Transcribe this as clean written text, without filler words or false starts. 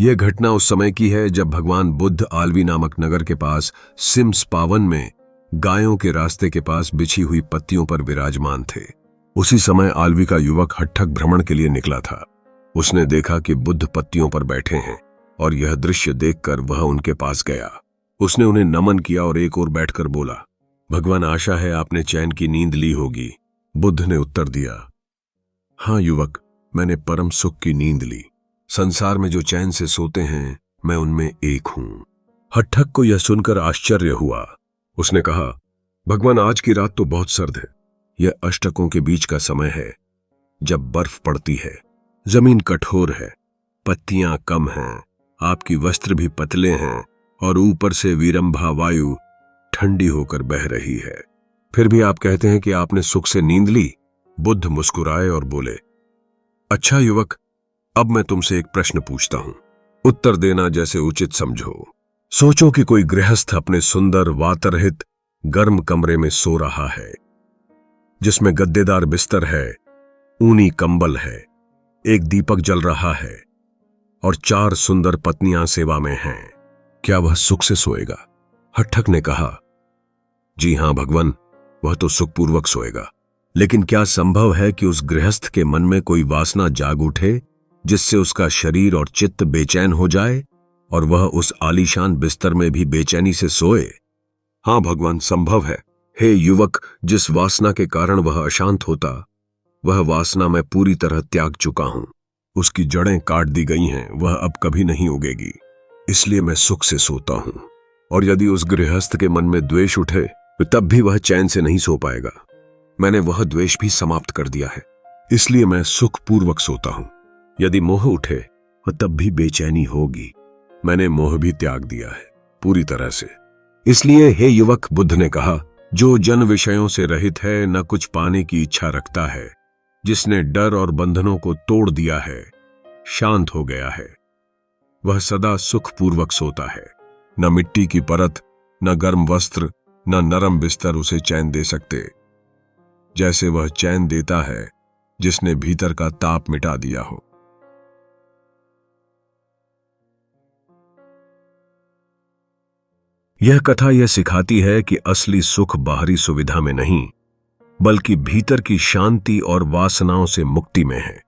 यह घटना उस समय की है जब भगवान बुद्ध आलवी नामक नगर के पास सिम्स पावन में गायों के रास्ते के पास बिछी हुई पत्तियों पर विराजमान थे। उसी समय आलवी का युवक हट्ठक भ्रमण के लिए निकला था। उसने देखा कि बुद्ध पत्तियों पर बैठे हैं और यह दृश्य देखकर वह उनके पास गया। उसने उन्हें नमन किया और एक ओर बैठकर बोला, भगवान, आशा है आपने चैन की नींद ली होगी। बुद्ध ने उत्तर दिया, हाँ युवक, मैंने परम सुख की नींद ली। संसार में जो चैन से सोते हैं मैं उनमें एक हूं। हट्ठक को यह सुनकर आश्चर्य हुआ। उसने कहा, भगवान, आज की रात तो बहुत सर्द है। यह अष्टकों के बीच का समय है जब बर्फ पड़ती है, जमीन कठोर है, पत्तियां कम हैं, आपकी वस्त्र भी पतले हैं और ऊपर से विरंभा वायु ठंडी होकर बह रही है। फिर भी आप कहते हैं कि आपने सुख से नींद ली। बुद्ध मुस्कुराए और बोले, अच्छा युवक, अब मैं तुमसे एक प्रश्न पूछता हूं, उत्तर देना जैसे उचित समझो। सोचो कि कोई गृहस्थ अपने सुंदर वातरहित गर्म कमरे में सो रहा है, जिसमें गद्देदार बिस्तर है, ऊनी कंबल है, एक दीपक जल रहा है और 4 सुंदर पत्नियां सेवा में हैं। क्या वह सुख से सोएगा? हट्ठक ने कहा, जी हां भगवान, वह तो सुखपूर्वक सोएगा। लेकिन क्या संभव है कि उस गृहस्थ के मन में कोई वासना जाग उठे जिससे उसका शरीर और चित्त बेचैन हो जाए और वह उस आलीशान बिस्तर में भी बेचैनी से सोए? हां भगवान, संभव है। हे युवक, जिस वासना के कारण वह अशांत होता, वह वासना मैं पूरी तरह त्याग चुका हूं। उसकी जड़ें काट दी गई हैं, वह अब कभी नहीं उगेगी। इसलिए मैं सुख से सोता हूं। और यदि उस गृहस्थ के मन में द्वेष उठे तो तब भी वह चैन से नहीं सो पाएगा। मैंने वह द्वेष भी समाप्त कर दिया है, इसलिए मैं सुखपूर्वक सोता हूं। यदि मोह उठे तो तब भी बेचैनी होगी। मैंने मोह भी त्याग दिया है पूरी तरह से। इसलिए हे युवक, बुद्ध ने कहा, जो जन विषयों से रहित है, न कुछ पाने की इच्छा रखता है, जिसने डर और बंधनों को तोड़ दिया है, शांत हो गया है, वह सदा सुखपूर्वक सोता है। न मिट्टी की परत, न गर्म वस्त्र, न नरम बिस्तर उसे चैन दे सकते, जैसे वह चैन देता है जिसने भीतर का ताप मिटा दिया हो। यह कथा यह सिखाती है कि असली सुख बाहरी सुविधा में नहीं, बल्कि भीतर की शांति और वासनाओं से मुक्ति में है।